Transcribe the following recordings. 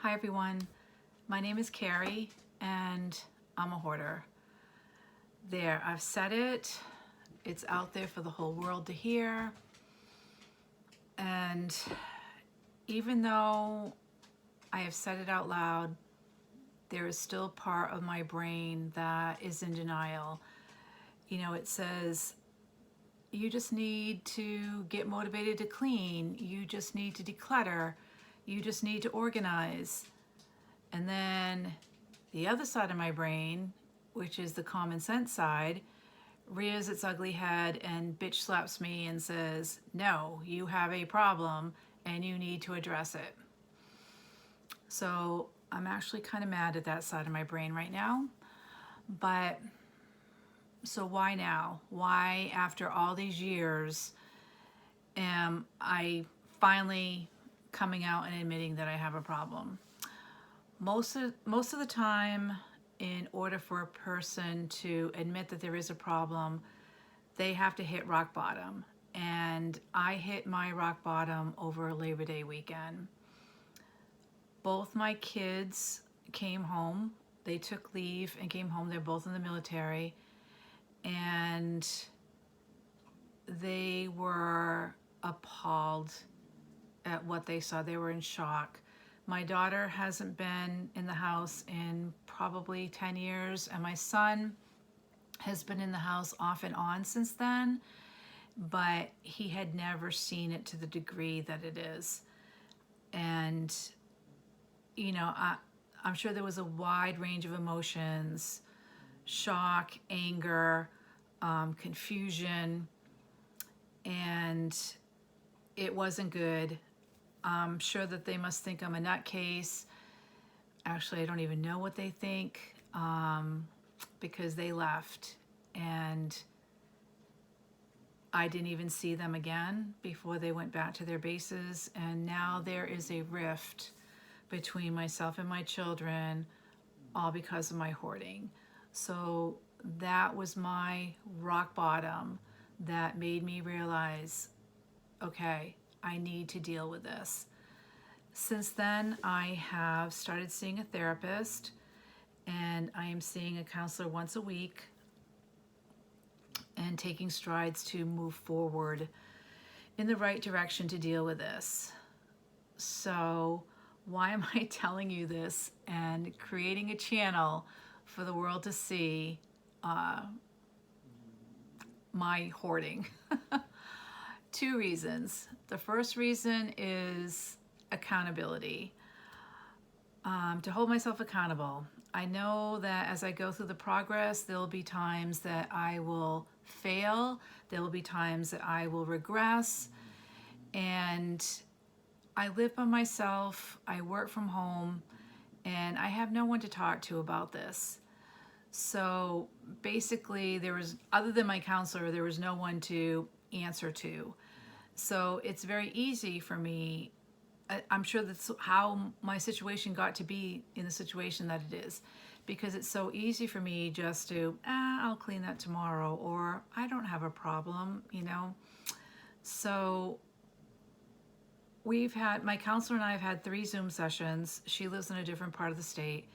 Hi everyone, my name is Carrie and I'm a hoarder. There, I've said it. It's out there for the whole world to hear. And even though I have said it out loud, there is still part of my brain that is in denial. You know, it says, you just need to get motivated to clean. You just need to declutter. You just need to organize. And then the other side of my brain, which is the common sense side, rears its ugly head and bitch slaps me and says, no, you have a problem and you need to address it. So I'm actually kind of mad at that side of my brain right now. But so why now? Why, after all these years, am I finally coming out and admitting that I have a problem? Most of the time, in order for a person to admit that there is a problem, they have to hit rock bottom. And I hit my rock bottom over Labor Day weekend. Both my kids came home. They took leave and came home. They're both in the military. And they were appalled at what they saw. They were in shock. My daughter hasn't been in the house in probably 10 years, and my son has been in the house off and on since then, but he had never seen it to the degree that it is. And, you know, I'm sure there was a wide range of emotions: shock, anger, confusion, and it wasn't good. I'm sure that they must think I'm a nutcase. Actually, I don't even know what they think, because they left and I didn't even see them again before they went back to their bases. And now there is a rift between myself and my children, all because of my hoarding. So that was my rock bottom that made me realize, okay, I need to deal with this. Since then, I have started seeing a therapist, and I am seeing a counselor once a week and taking strides to move forward in the right direction to deal with this. So why am I telling you this and creating a channel for the world to see my hoarding? Two reasons. The first reason is accountability. To hold myself accountable. I know that as I go through the progress, there will be times that I will fail. There will be times that I will regress. And I live by myself. I work from home. And I have no one to talk to about this. So basically, other than my counselor, there was no one to answer to. So it's very easy for me. I'm sure that's how my situation got to be in the situation that it is, because it's so easy for me just to, I'll clean that tomorrow, or I don't have a problem, you know. So my counselor and I have had 3 Zoom sessions. She lives in a different part of the state,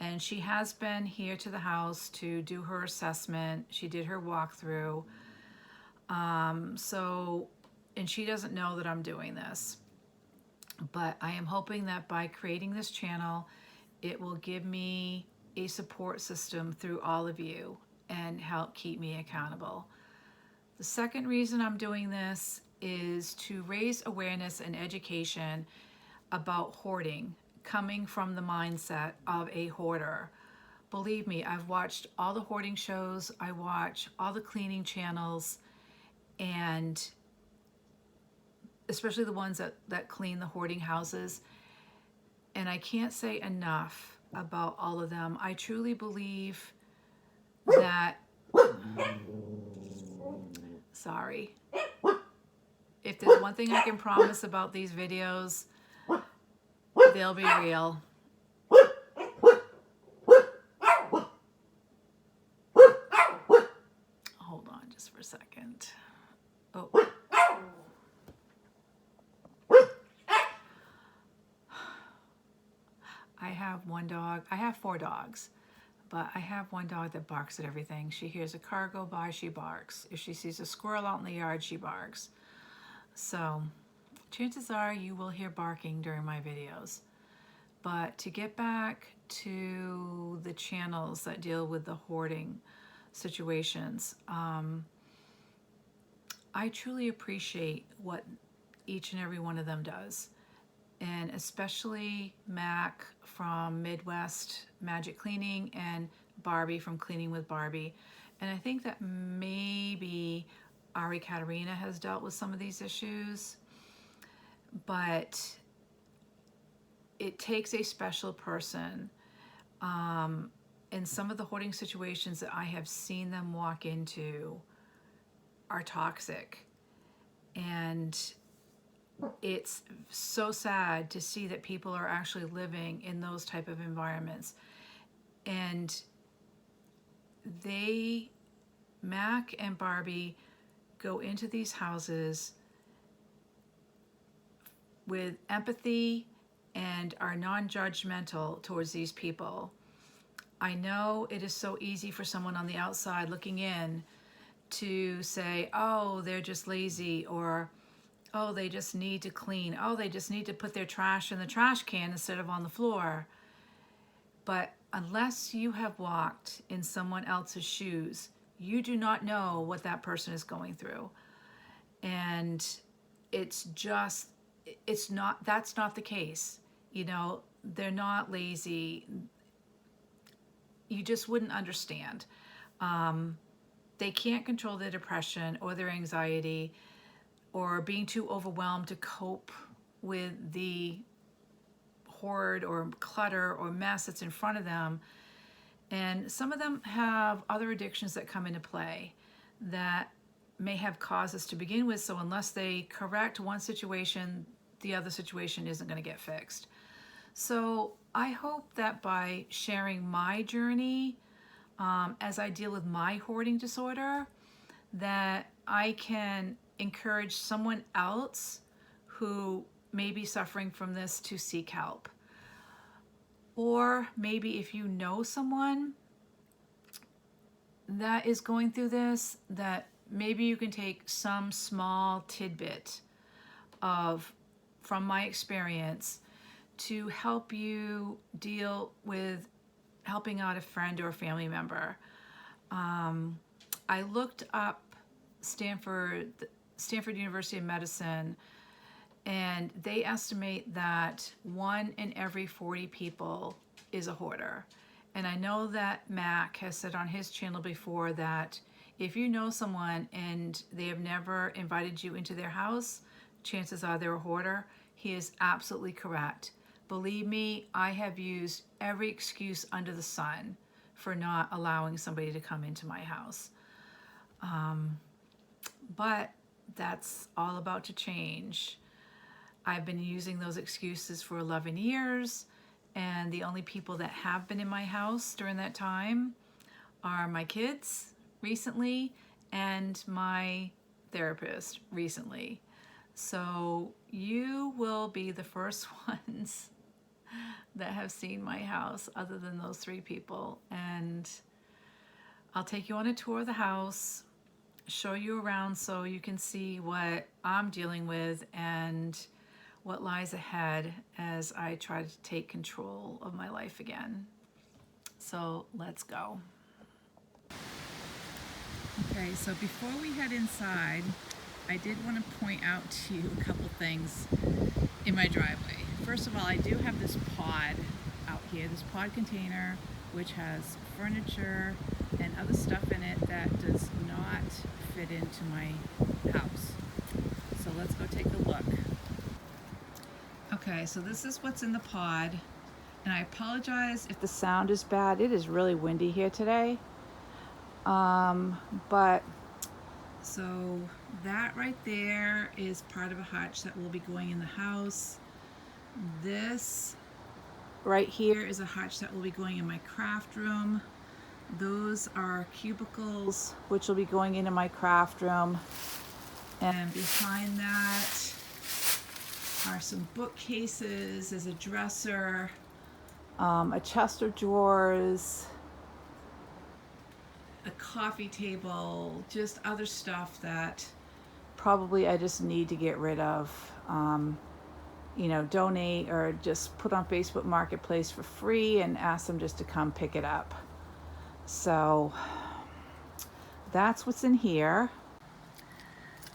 and she has been here to the house to do her assessment. She did her walkthrough. And she doesn't know that I'm doing this. But I am hoping that by creating this channel, it will give me a support system through all of you and help keep me accountable. The second reason I'm doing this is to raise awareness and education about hoarding, coming from the mindset of a hoarder. Believe me, I've watched all the hoarding shows, I watch all the cleaning channels, and especially the ones that clean the hoarding houses. And I can't say enough about all of them. I truly believe that, sorry, if there's one thing I can promise about these videos, they'll be real. Hold on just for a second. Oh. I have one dog. I have 4 dogs, but I have one dog that barks at everything. She hears a car go by, she barks. If she sees a squirrel out in the yard, she barks. So chances are you will hear barking during my videos. But to get back to the channels that deal with the hoarding situations, I truly appreciate what each and every one of them does. And especially Mac from Midwest Magic Cleaning and Barbie from Cleaning with Barbie. And I think that maybe Ari Katerina has dealt with some of these issues, but it takes a special person. And some of the hoarding situations that I have seen them walk into are toxic. And it's so sad to see that people are actually living in those type of environments. And Mac and Barbie go into these houses with empathy and are non-judgmental towards these people. I know it is so easy for someone on the outside looking in to say, oh, they're just lazy, or oh, they just need to clean. Oh, they just need to put their trash in the trash can instead of on the floor. But unless you have walked in someone else's shoes, you do not know what that person is going through. And that's not the case. You know, they're not lazy. You just wouldn't understand. They can't control their depression or their anxiety, or being too overwhelmed to cope with the hoard or clutter or mess that's in front of them. And some of them have other addictions that come into play that may have causes to begin with. So unless they correct one situation, the other situation isn't going to get fixed. So I hope that by sharing my journey as I deal with my hoarding disorder, that I can encourage someone else who may be suffering from this to seek help. Or maybe if you know someone that is going through this, that maybe you can take some small tidbit from my experience to help you deal with helping out a friend or a family member. I looked up Stanford University of Medicine, and they estimate that 1 in every 40 people is a hoarder. And I know that Mac has said on his channel before that if you know someone and they have never invited you into their house, chances are they're a hoarder. He is absolutely correct. Believe me, I have used every excuse under the sun for not allowing somebody to come into my house. But that's all about to change. I've been using those excuses for 11 years, and the only people that have been in my house during that time are my kids recently and my therapist recently. So you will be the first ones that have seen my house other than those 3 people. And I'll take you on a tour of the house, show you around so you can see what I'm dealing with and what lies ahead as I try to take control of my life again. So let's go. Okay, so before we head inside, I did want to point out to you a couple things in my driveway. First of all, I do have this pod out here, this pod container, which has furniture and other stuff in it that does not fit into my house. So let's go take a look. Okay, so this is what's in the pod, and I apologize if the sound is bad. It is really windy here today. But so that right there is part of a hutch that will be going in the house. This right here is a hutch that will be going in my craft room. Those are cubicles which will be going into my craft room. And behind that are some bookcases. There's a dresser. a chest of drawers, a coffee table, just other stuff that probably I just need to get rid of. Donate or just put on Facebook Marketplace for free and ask them just to come pick it up. So that's what's in here.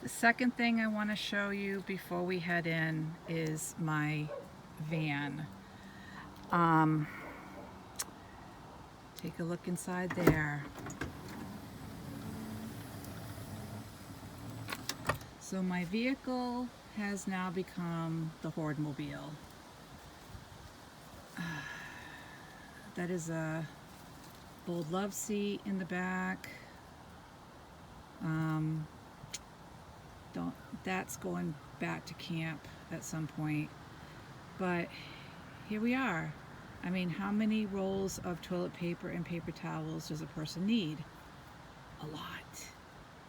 The second thing I want to show you before we head in is my van. Take a look inside there. So my vehicle has now become the Hoardmobile. That is a old love seat in the back. That's going back to camp at some point. But here we are. I mean, how many rolls of toilet paper and paper towels does a person need? A lot.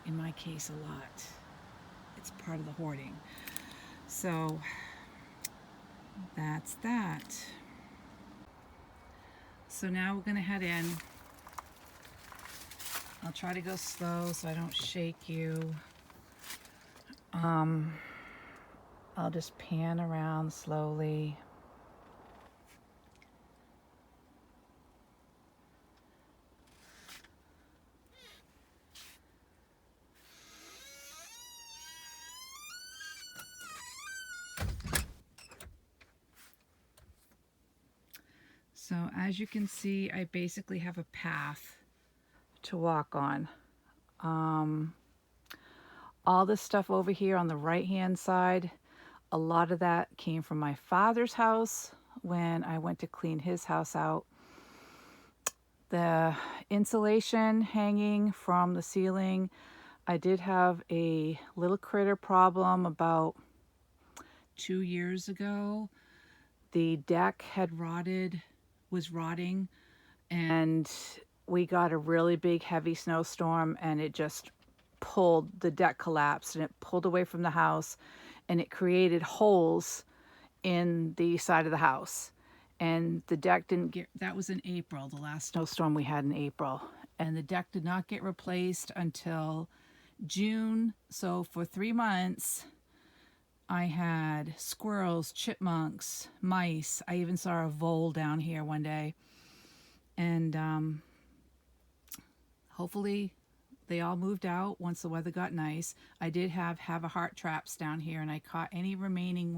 In my case, a lot. It's part of the hoarding. So that's that. So now we're going to head in. I'll try to go slow so I don't shake you. I'll just pan around slowly. So as you can see, I basically have a path to walk on. All this stuff over here on the right hand side, a lot of that came from my father's house when I went to clean his house out. The insulation hanging from the ceiling, I did have a little critter problem about 2 years ago. The deck had was rotting, and we got a really big heavy snowstorm, and it just the deck collapsed, and it pulled away from the house, and it created holes in the side of the house. And the deck that was in April, the last snowstorm we had in April. And the deck did not get replaced until June. So for 3 months, I had squirrels, chipmunks, mice. I even saw a vole down here one day. And hopefully they all moved out once the weather got nice. I did have a heart traps down here, and I caught any remaining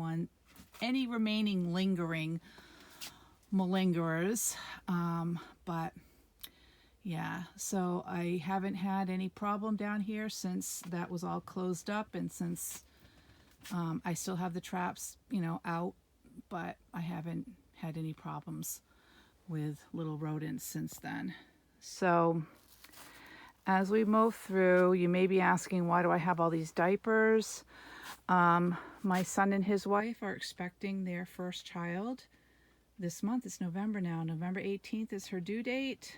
lingering malingerers. But yeah, so I haven't had any problem down here since that was all closed up, and since I still have the traps, out, but I haven't had any problems with little rodents since then. So as we move through, you may be asking, why do I have all these diapers? My son and his wife are expecting their first child this month. It's November now. November 18th is her due date.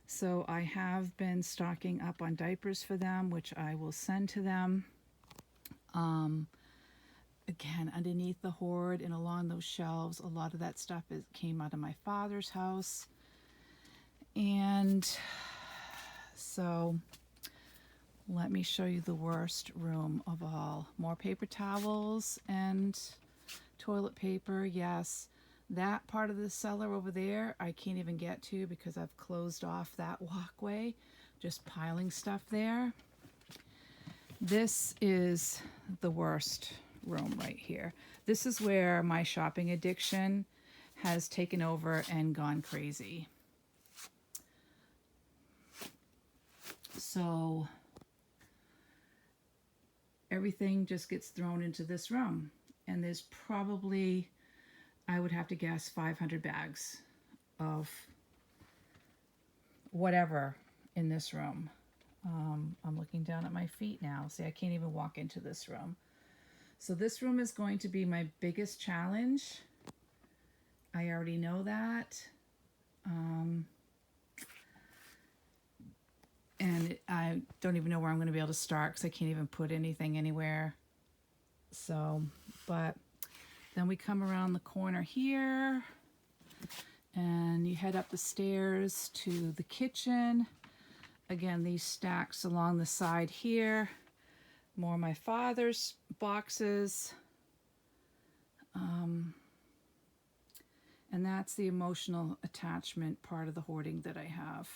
So I have been stocking up on diapers for them, which I will send to them. Again, underneath the hoard and along those shelves, a lot of that stuff came out of my father's house. And so let me show you the worst room of all. More paper towels and toilet paper. Yes, that part of the cellar over there I can't even get to because I've closed off that walkway. Just piling stuff there. This is the worst room right here. This is where my shopping addiction has taken over and gone crazy. So everything just gets thrown into this room, and there's probably, I would have to guess, 500 bags of whatever in this room. I'm looking down at my feet now. See, I can't even walk into this room. So this room is going to be my biggest challenge. I already know that. And I don't even know where I'm going to be able to start because I can't even put anything anywhere. So, but then we come around the corner here. And you head up the stairs to the kitchen. Again, these stacks along the side here. More of my father's boxes. And that's the emotional attachment part of the hoarding that I have.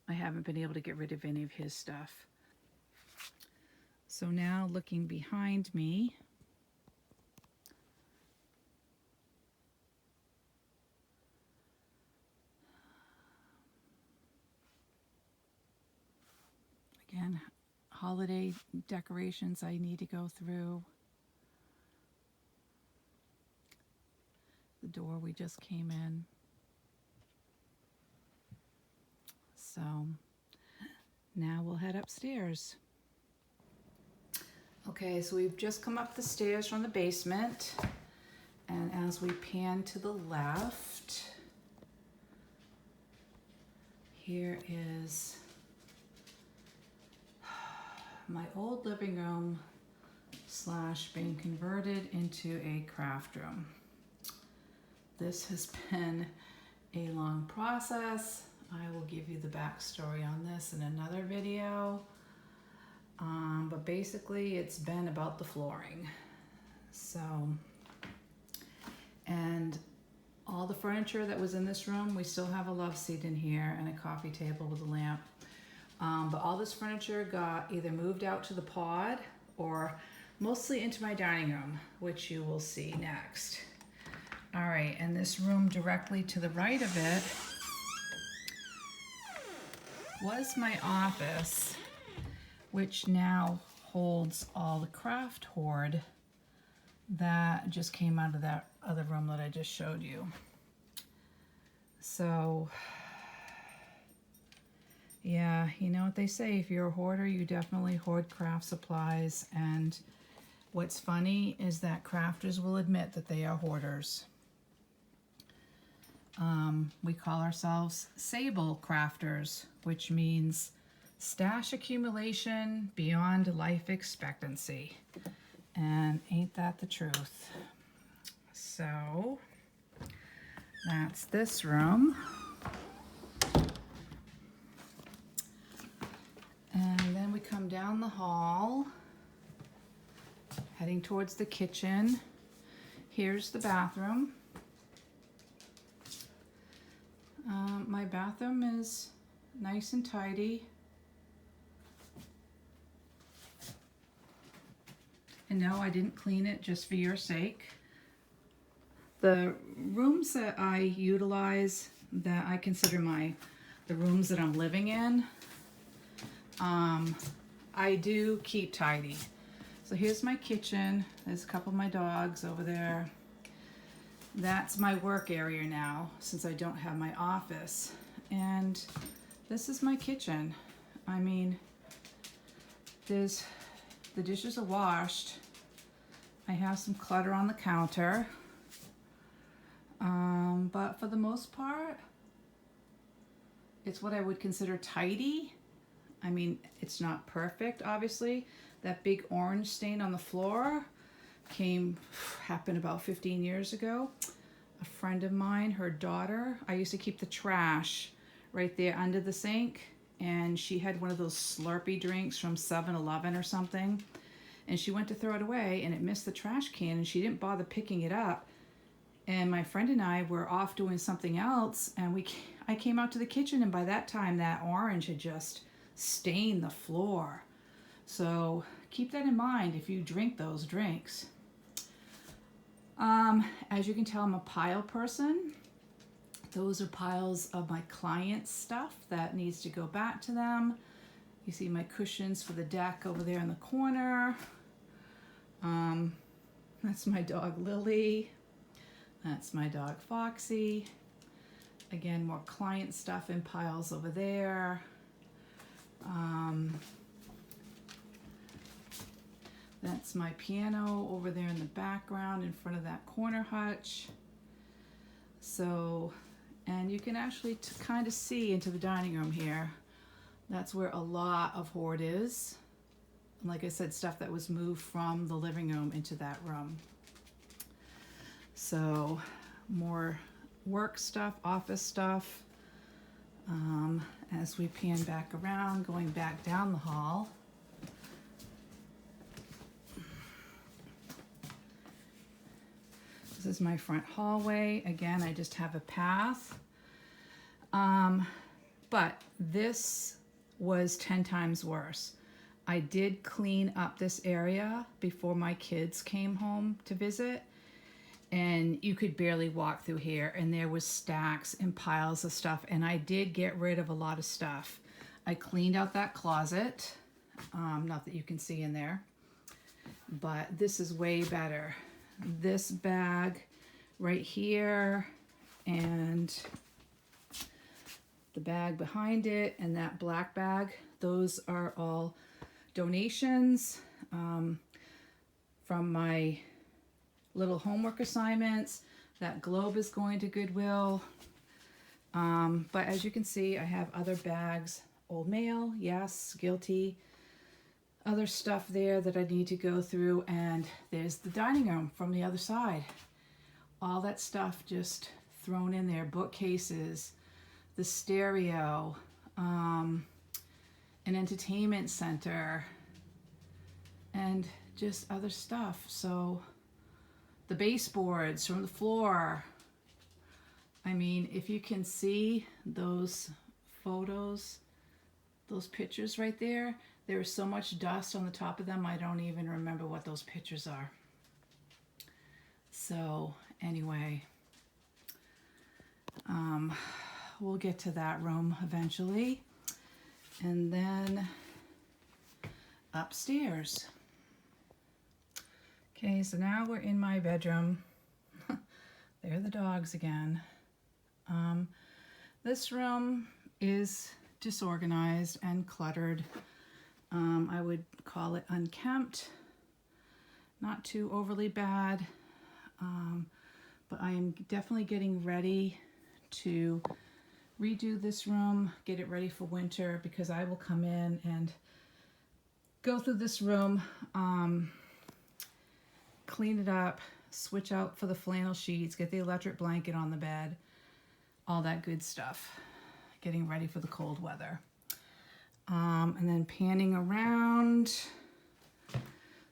I haven't been able to get rid of any of his stuff. So now looking behind me, again, holiday decorations I need to go through. The door we just came in. So now we'll head upstairs. Okay, so we've just come up the stairs from the basement, and as we pan to the left, here is my old living room / being converted into a craft room. This has been a long process. I will give you the backstory on this in another video. But basically it's been about the flooring. So, and all the furniture that was in this room, we still have a love seat in here and a coffee table with a lamp. But all this furniture got either moved out to the pod or mostly into my dining room, which you will see next. All right, and this room directly to the right of it was my office, which now holds all the craft hoard that just came out of that other room that I just showed you. So, yeah, you know what they say, if you're a hoarder, you definitely hoard craft supplies. And what's funny is that crafters will admit that they are hoarders. We call ourselves sable crafters, which means stash accumulation beyond life expectancy. And ain't that the truth? So that's this room. And then we come down the hall, heading towards the kitchen. Here's the bathroom. My bathroom is nice and tidy. And no, I didn't clean it just for your sake. The rooms that I utilize, that I consider the rooms that I'm living in, I do keep tidy. So here's my kitchen. There's a couple of my dogs over there. That's my work area now, since I don't have my office. And this is my kitchen. I mean, the dishes are washed. I have some clutter on the counter. But for the most part, it's what I would consider tidy. I mean, it's not perfect, obviously. That big orange stain on the floor happened about 15 years ago. A friend of mine, her daughter, I used to keep the trash right there under the sink, and she had one of those Slurpee drinks from 7-Eleven or something, and she went to throw it away and it missed the trash can and she didn't bother picking it up. And my friend and I were off doing something else, and I came out to the kitchen, and by that time that orange had just stained the floor. So keep that in mind if you drink those drinks. As you can tell, I'm a pile person. Those are piles of my clients' stuff that needs to go back to them. You see my cushions for the deck over there in the corner. That's my dog Lily. That's my dog Foxy. Again, more client stuff in piles over there. That's my piano over there in the background in front of that corner hutch. So, and you can actually kind of see into the dining room here. That's where a lot of hoard is. And like I said, stuff that was moved from the living room into that room. So more work stuff, office stuff. As we pan back around, going back down the hall. This is my front hallway. Again, I just have a path. But this was 10 times worse. I did clean up this area before my kids came home to visit, and you could barely walk through here, and there was stacks and piles of stuff, and I did get rid of a lot of stuff. I cleaned out that closet, not that you can see in there, but this is way better. This bag right here, and the bag behind it, and that black bag, those are all donations from my little homework assignments. That globe is going to Goodwill. But as you can see, I have other bags. Old mail, yes, guilty. Other stuff there that I need to go through, and there's the dining room from the other side. All that stuff just thrown in there. Bookcases, the stereo, an entertainment center, and just other stuff. So the baseboards from the floor. I mean, if you can see those photos, those pictures right there, there is so much dust on the top of them, I don't even remember what those pictures are. So anyway, we'll get to that room eventually. And then upstairs. Okay, so now we're in my bedroom. There are the dogs again. This room is disorganized and cluttered. I would call it unkempt. Not too overly bad, but I am definitely getting ready to redo this room, get it ready for winter, because I will come in and go through this room, clean it up, switch out for the flannel sheets, get the electric blanket on the bed, all that good stuff, getting ready for the cold weather. And then panning around,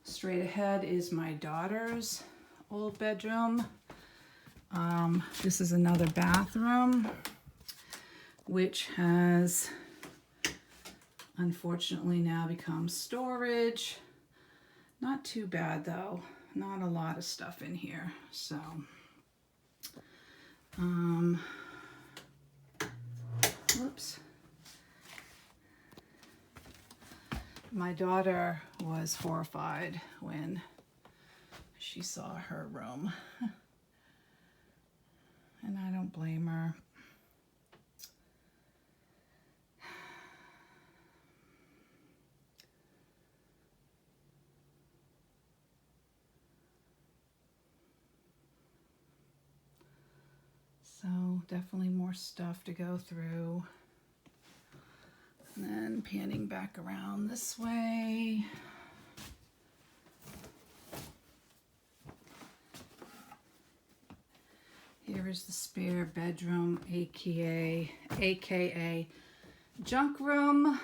straight ahead is my daughter's old bedroom. This is another bathroom, which has unfortunately now become storage. Not too bad though, not a lot of stuff in here. So, whoops. My daughter was horrified when she saw her room, and I don't blame her. So definitely more stuff to go through. And then panning back around this way. Here is the spare bedroom, aka junk room.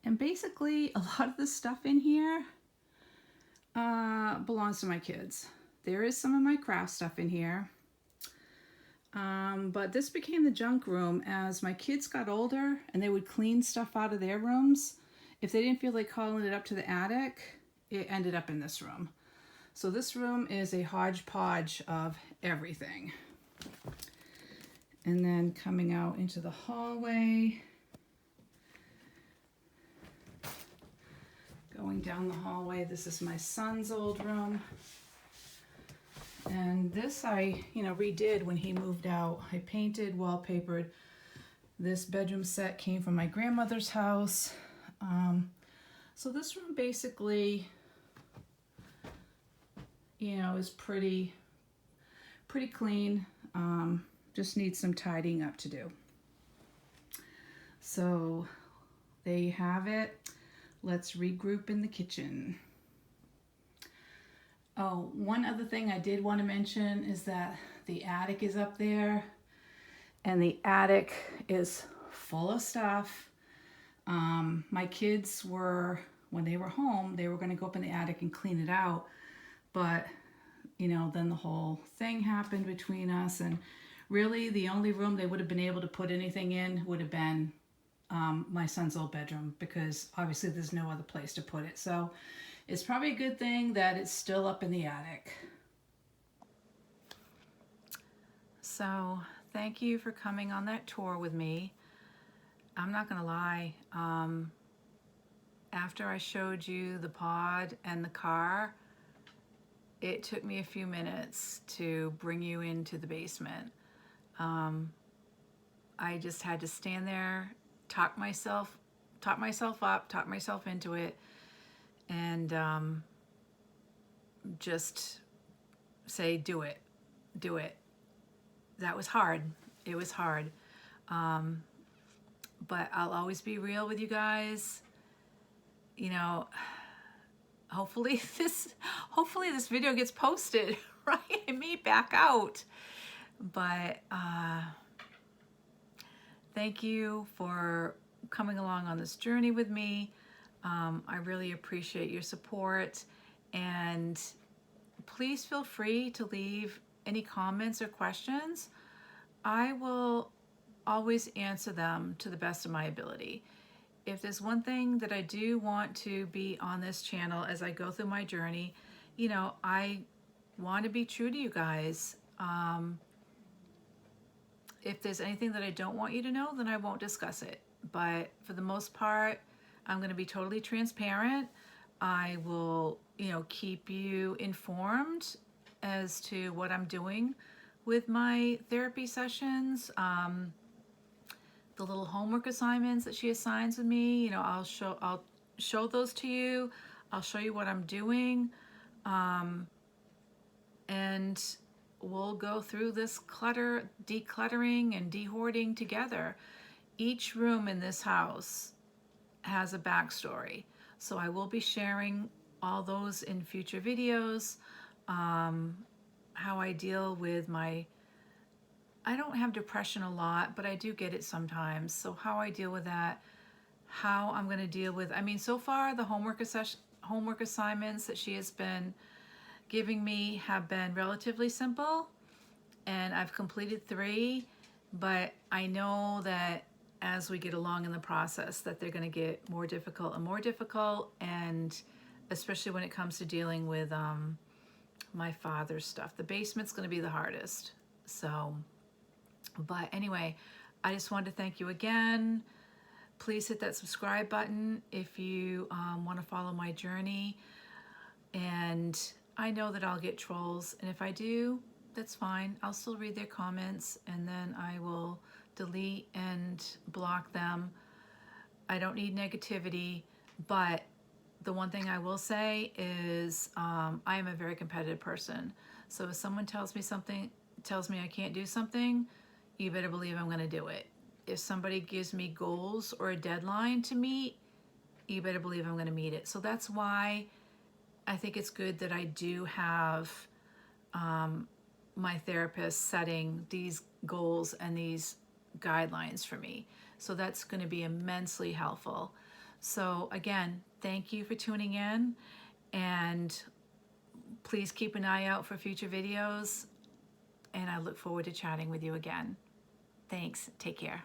And basically, a lot of the stuff in here belongs to my kids. There is some of my craft stuff in here. But this became the junk room as my kids got older and they would clean stuff out of their rooms. If they didn't feel like hauling it up to the attic, it ended up in this room. So this room is a hodgepodge of everything. And then coming out into the hallway, going down the hallway, this is my son's old room. And this I, redid when he moved out. I painted, wallpapered. This bedroom set came from my grandmother's house. So this room basically, is pretty clean. Just needs some tidying up to do. So there you have it. let's regroup in the kitchen. Oh, one other thing I did want to mention is that the attic is up there, and the attic is full of stuff. My kids were, when they were home, they were going to go up in the attic and clean it out, but then the whole thing happened between us, and really the only room they would have been able to put anything in would have been my son's old bedroom, because obviously there's no other place to put it. So it's probably a good thing that it's still up in the attic. So thank you for coming on that tour with me. I'm not gonna lie, after I showed you the pod and the car, it took me a few minutes to bring you into the basement. I just had to stand there, talk myself up, talk myself into it, and just say, do it. That was hard. It was hard. But I'll always be real with you guys. Hopefully this video gets posted, right? And me back out. But thank you for coming along on this journey with me. I really appreciate your support, and please feel free to leave any comments or questions. I will always answer them to the best of my ability. If there's one thing that I do want to be on this channel as I go through my journey, I want to be true to you guys. If there's anything that I don't want you to know, then I won't discuss it. But for the most part, I'm going to be totally transparent. I will, keep you informed as to what I'm doing with my therapy sessions. The little homework assignments that she assigns with me, I'll show those to you. I'll show you what I'm doing. And we'll go through this decluttering and de-hoarding together. Each room in this house has a backstory. So I will be sharing all those in future videos. How I deal with I don't have depression a lot, but I do get it sometimes. So how I deal with that, how I'm going to deal with, so far the homework assignments that she has been giving me have been relatively simple, and I've completed 3, but I know that as we get along in the process that they're going to get more difficult and more difficult, and especially when it comes to dealing with my father's stuff. The basement's going to be the hardest. So, but anyway, I just wanted to thank you again. Please hit that subscribe button if you want to follow my journey. And I know that I'll get trolls, and if I do, that's fine. I'll still read their comments, and then I will delete and block them. I don't need negativity, but the one thing I will say is I am a very competitive person. So if someone tells me I can't do something, you better believe I'm going to do it. If somebody gives me goals or a deadline to meet, you better believe I'm going to meet it. So that's why I think it's good that I do have my therapist setting these goals and these guidelines for me. So that's going to be immensely helpful. So again, thank you for tuning in, and please keep an eye out for future videos, and I look forward to chatting with you again. Thanks. Take care.